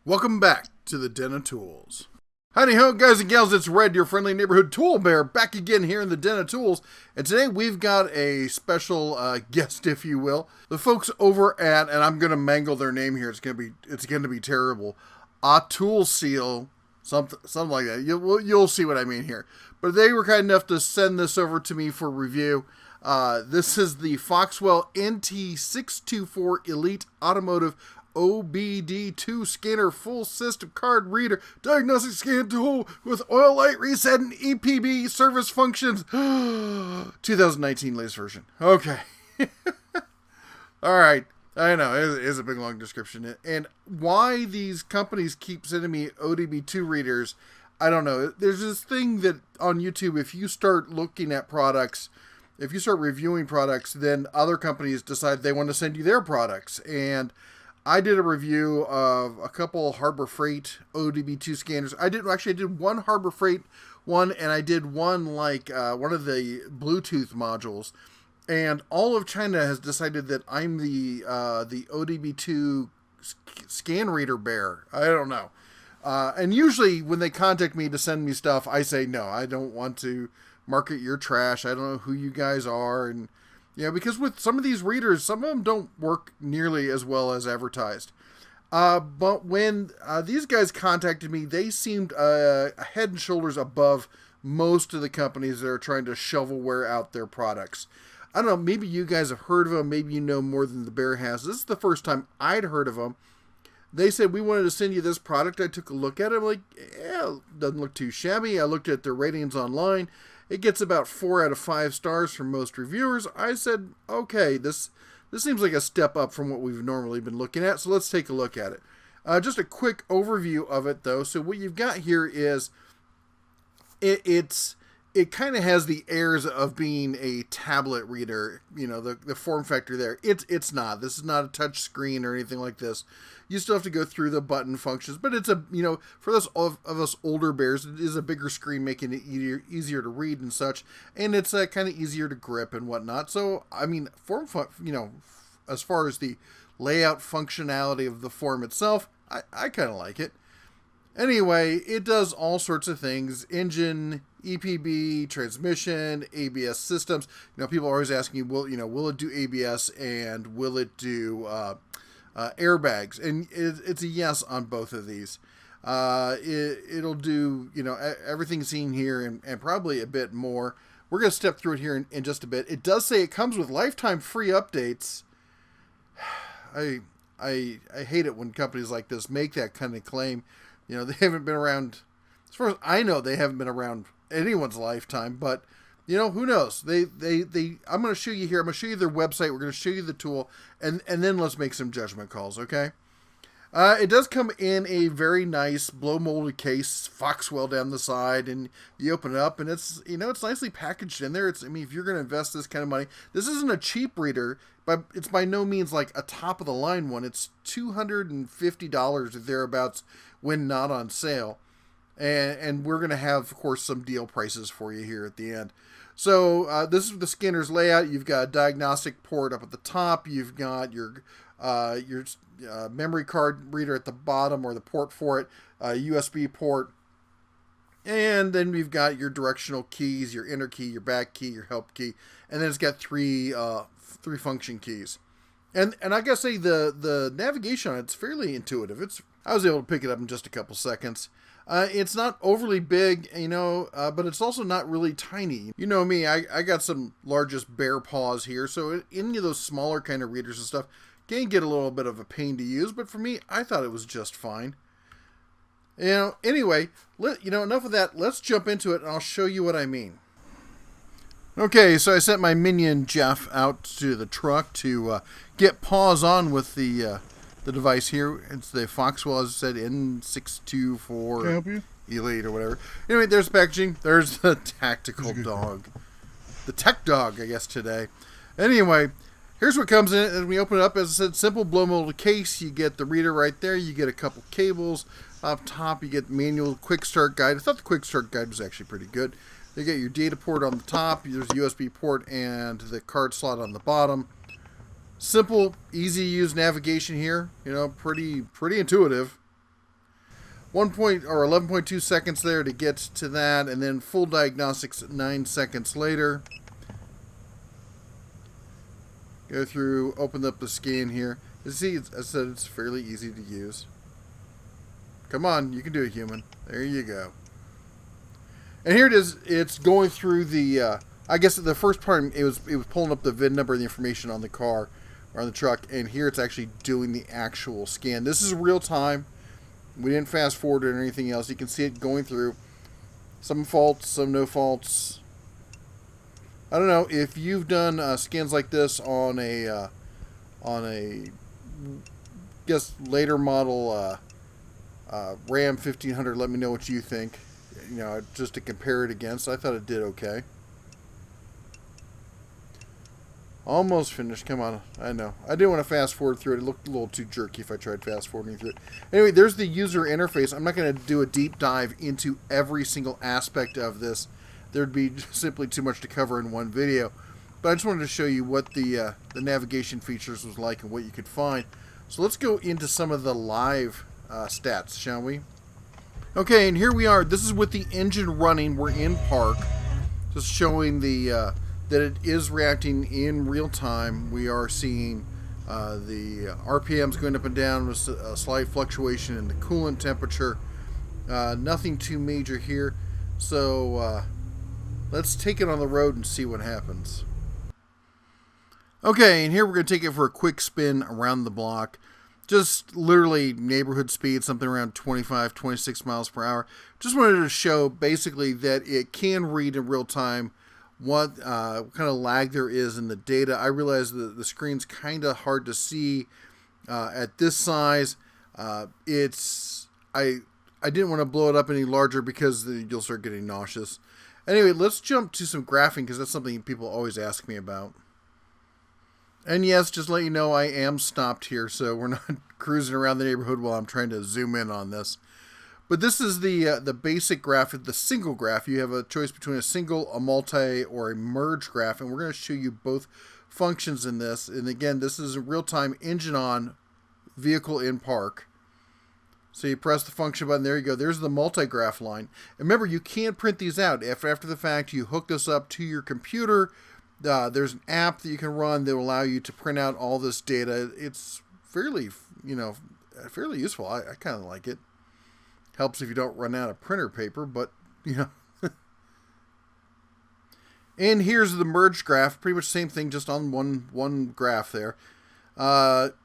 Welcome back to the Den of Tools. Howdy ho, guys and gals, it's Red, your friendly neighborhood tool bear, back again here in the Den of Tools. And today we've got a special guest, if you will. The folks over at, and I'm going to mangle their name here, it's going to be terrible, Tool Seal, something like that. You'll see what I mean here. But they were kind enough to send this over to me for review. This is the Foxwell NT624 Elite Automotive OBDII scanner full system card reader diagnostic scan tool with oil light reset and EPB service functions. 2019 latest version. Okay. All right. I know it is a big long description. And why these companies keep sending me OBDII readers, I don't know. There's this thing that on YouTube, if you start looking at products, if you start reviewing products, then other companies decide they want to send you their products. And I did a review of a couple Harbor Freight OBDII scanners. I did one Harbor Freight one, and I did one like one of the Bluetooth modules. And all of China has decided that I'm the OBDII scan reader bear. I don't know. And usually when they contact me to send me stuff, I say no. I don't want to market your trash. I don't know who you guys are, and yeah, because with some of these readers, some of them don't work nearly as well as advertised. But when these guys contacted me, they seemed head and shoulders above most of the companies that are trying to shovelware out their products. I don't know, maybe you guys have heard of them, maybe you know more than the bear has. This is the first time I'd heard of them. They said, we wanted to send you this product. I took a look at it. I'm like, yeah, doesn't look too shabby. I looked at their ratings online. It gets about 4 out of 5 stars from most reviewers. I said, okay, this seems like a step up from what we've normally been looking at, so let's take a look at it. Just a quick overview of it, though. So what you've got here is it kind of has the airs of being a tablet reader, you know, the form factor there. It's not. This is not a touch screen or anything like this. You still have to go through the button functions, but it's for those of us older bears, it is a bigger screen, making it easier to read and such, and it's kind of easier to grip and whatnot. So, I mean, as far as the layout functionality of the form itself, I kind of like it. Anyway, it does all sorts of things: engine, EPB, transmission, ABS systems. People are always asking you, will it do ABS and will it do airbags? And it's a yes on both of these. It'll do, everything seen here and probably a bit more. We're going to step through it here in just a bit. It does say it comes with lifetime free updates. I hate it when companies like this make that kind of claim. They haven't been around, as far as I know, they haven't been around anyone's lifetime, but who knows? I'm going to show you here. I'm going to show you their website. We're going to show you the tool, and then let's make some judgment calls, okay? It does come in a very nice blow molded case, Foxwell down the side, and you open it up, and it's it's nicely packaged in there. If you're going to invest this kind of money, this isn't a cheap reader, but it's by no means like a top of the line one. It's $250 or thereabouts when not on sale. And we're going to have, of course, some deal prices for you here at the end. So this is the scanner's layout. You've got a diagnostic port up at the top. You've got your memory card reader at the bottom, or the port for it, USB port. And then we've got your directional keys, your enter key, your back key, your help key. And then it's got three function keys. And I gotta say, the navigation on it's fairly intuitive. I was able to pick it up in just a couple seconds. It's not overly big, but it's also not really tiny. You know me, I got some largest bear paws here, so any of those smaller kind of readers and stuff can get a little bit of a pain to use, but for me, I thought it was just fine. Anyway, enough of that. Let's jump into it, and I'll show you what I mean. Okay, so I sent my minion Jeff out to the truck to get paws on with the device here. It's the Foxwell, as I said, N624 Can I help you? Elite or whatever. Anyway, there's packaging. There's the tactical dog. The tech dog, I guess, today. Anyway, here's what comes in it. And we open it up, as I said, simple blow molded case. You get the reader right there. You get a couple cables. Up top, you get manual quick start guide. I thought the quick start guide was actually pretty good. You get your data port on the top. There's a USB port and the card slot on the bottom. Simple, easy to use navigation here. Pretty intuitive. 11.2 seconds there to get to that, and then full diagnostics 9 seconds later. Go through, open up the scan here. You see, I said it's fairly easy to use. Come on, you can do it, human. There you go. And here it is. It's going through the, I guess the first part, it was pulling up the VIN number and the information on the car or on the truck. And here it's actually doing the actual scan. This is real time. We didn't fast forward it or anything else. You can see it going through. Some faults, some no faults. I don't know if you've done scans like this on a guess later model Ram 1500. Let me know what you think. You know, just to compare it against. I thought it did okay. Almost finished. Come on. I know. I didn't want to fast forward through it. It looked a little too jerky if I tried fast forwarding through it. Anyway, there's the user interface. I'm not going to do a deep dive into every single aspect of this. There'd be simply too much to cover in one video. But I just wanted to show you what the navigation features was like and what you could find. So let's go into some of the live stats, shall we? Okay, and here we are. This is with the engine running. We're in park. Just showing the that it is reacting in real time. We are seeing the RPMs going up and down with a slight fluctuation in the coolant temperature. Nothing too major here. So let's take it on the road and see what happens. Okay, and here we're going to take it for a quick spin around the block. Just literally neighborhood speed, something around 25, 26 miles per hour. Just wanted to show basically that it can read in real time what kind of lag there is in the data. I realize that the screen's kind of hard to see at this size. I didn't want to blow it up any larger because you'll start getting nauseous. Anyway, let's jump to some graphing because that's something people always ask me about. And yes, just to let you know, I am stopped here, so we're not cruising around the neighborhood while I'm trying to zoom in on this. But this is the basic graph, the single graph. You have a choice between a single, a multi, or a merge graph, and we're going to show you both functions in this. And again, this is a real-time engine on, vehicle in park. So you press the function button, there you go. There's the multi-graph line. And remember, you can't print these out. After the fact, you hook this up to your computer. There's an app that you can run that will allow you to print out all this data. It's fairly, fairly useful. I kind of like it. Helps if you don't run out of printer paper, but, And here's the merge graph. Pretty much the same thing, just on one graph there.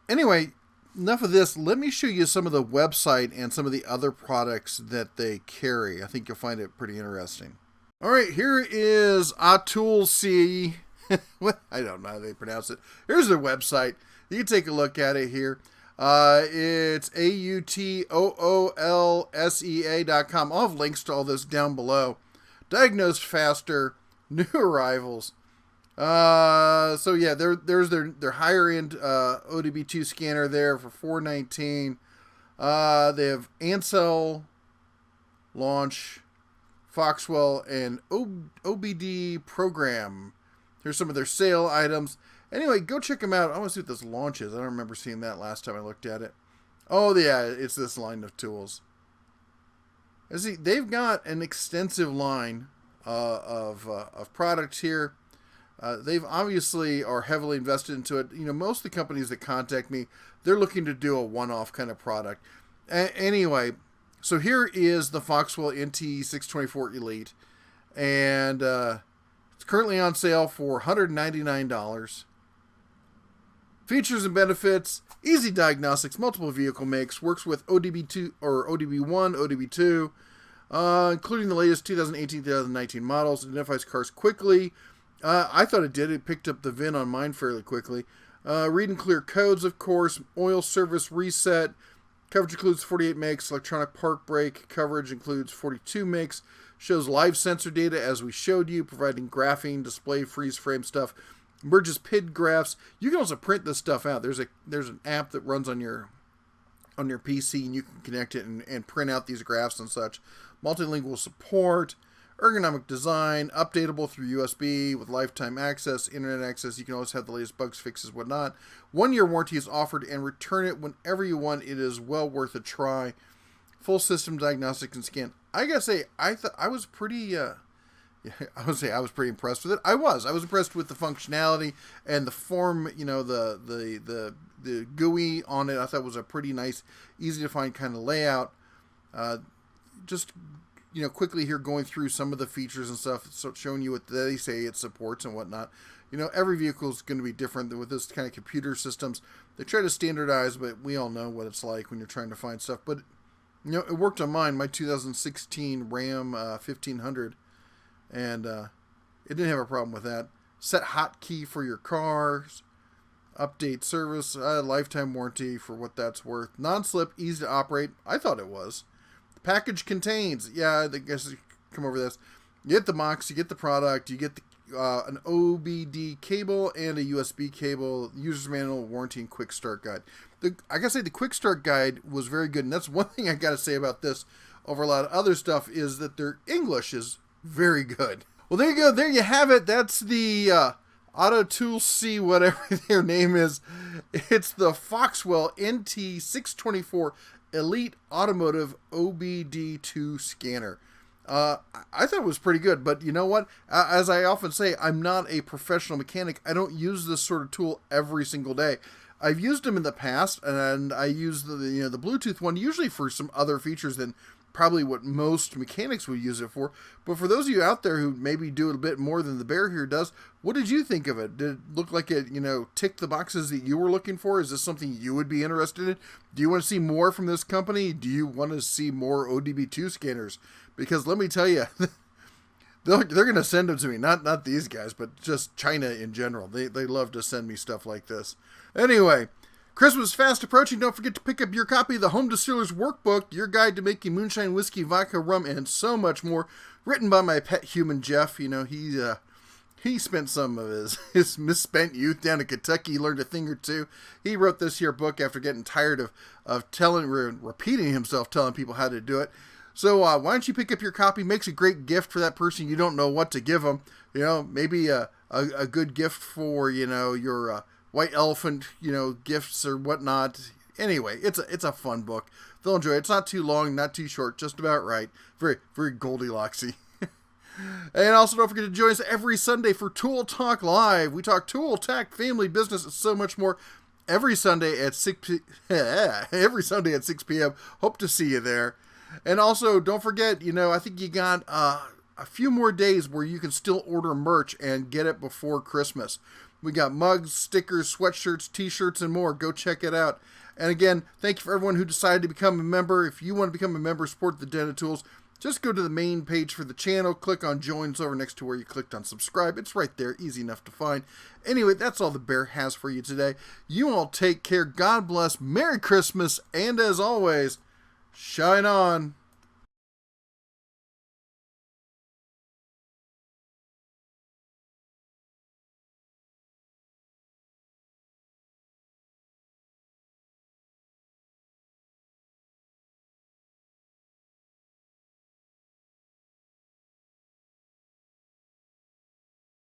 Anyway, enough of this. Let me show you some of the website and some of the other products that they carry. I think you'll find it pretty interesting. All right, here is ATOOLC. What? I don't know how they pronounce it. Here's their website. You can take a look at it here. It's AUTOOLSEA.com. I'll have links to all this down below. Diagnosed faster, new arrivals. So yeah, there's their higher end OBDII scanner there for $419. They have Ansel launch, Foxwell, and OBD program. Here's some of their sale items. Anyway, go check them out. I want to see what this launch is. I don't remember seeing that last time I looked at it. Oh, yeah, it's this line of tools. And see, they've got an extensive line of products here. They've obviously are heavily invested into it. Most of the companies that contact me, they're looking to do a one-off kind of product. Anyway, so here is the Foxwell NT624 Elite. And it's currently on sale for $199. Features and benefits: easy diagnostics, multiple vehicle makes, works with OBD2 or OBD1, OBD2, including the latest 2018-2019 models. Identifies cars quickly. I thought it did. It picked up the VIN on mine fairly quickly. Read and clear codes, of course. Oil service reset. Coverage includes 48 makes. Electronic park brake coverage includes 42 makes. Shows live sensor data as we showed you, providing graphing, display, freeze frame stuff. Merges PID graphs. You can also print this stuff out. There's an app that runs on your PC, and you can connect it and print out these graphs and such. Multilingual support, ergonomic design, updatable through USB with lifetime access, internet access. You can always have the latest bugs, fixes, whatnot. 1-year warranty is offered, and return it whenever you want. It is well worth a try. full system diagnostic and scan. I gotta say, I thought I was pretty. I would say I was pretty impressed with it. I was impressed with the functionality and the form. You know, the GUI on it. I thought was a pretty nice, easy to find kind of layout. Just quickly here going through some of the features and stuff, so showing you what they say it supports and whatnot. Every vehicle is going to be different with this kind of computer systems. They try to standardize, but we all know what it's like when you're trying to find stuff. But it worked on mine, my 2016 Ram 1500. And it didn't have a problem with that. Set hotkey for your cars. Update service. Lifetime warranty for what that's worth. Non-slip, easy to operate. I thought it was. The package contains. Yeah, I guess you come over this. You get the box. You get the product. You get an OBD cable and a USB cable. User's manual, warranty, and quick start guide. I gotta say the quick start guide was very good. And that's one thing I gotta say about this over a lot of other stuff is that their English is very good. Well, there you go. There you have it. That's the Auto Tool C, whatever their name is. It's the Foxwell NT624 Elite Automotive OBDII scanner. I thought it was pretty good, but you know what? As I often say, I'm not a professional mechanic. I don't use this sort of tool every single day. I've used them in the past, and I use the Bluetooth one usually for some other features than probably what most mechanics would use it for. But for those of you out there who maybe do it a bit more than the bear here does, what did you think of it? Did it look like it, ticked the boxes that you were looking for? Is this something you would be interested in? Do you want to see more from this company? Do you want to see more OBDII scanners? Because let me tell you, they're going to send them to me. Not these guys, but just China in general. They love to send me stuff like this. Anyway, Christmas is fast approaching. Don't forget to pick up your copy of the Home Distiller's Workbook, your guide to making moonshine, whiskey, vodka, rum, and so much more. Written by my pet human, Jeff. He spent some of his misspent youth down in Kentucky. He learned a thing or two. He wrote this here book after getting tired of repeating himself, telling people how to do it. So why don't you pick up your copy? Makes a great gift for that person you don't know what to give them. Maybe a good gift for, your white elephant, gifts or whatnot. Anyway, it's a fun book. They'll enjoy it. It's not too long, not too short, just about right. Very, very Goldilocksy. And also don't forget to join us every Sunday for Tool Talk Live. We talk tool, tech, family, business, and so much more every Sunday at 6 p.m. Hope to see you there. And also, don't forget, I think you got a few more days where you can still order merch and get it before Christmas. We got mugs, stickers, sweatshirts, t-shirts, and more. Go check it out. And again, thank you for everyone who decided to become a member. If you want to become a member, support the Den of Tools, just go to the main page for the channel, click on Join. It's over next to where you clicked on Subscribe. It's right there, easy enough to find. Anyway, that's all the bear has for you today. You all take care. God bless. Merry Christmas. And as always, shine on.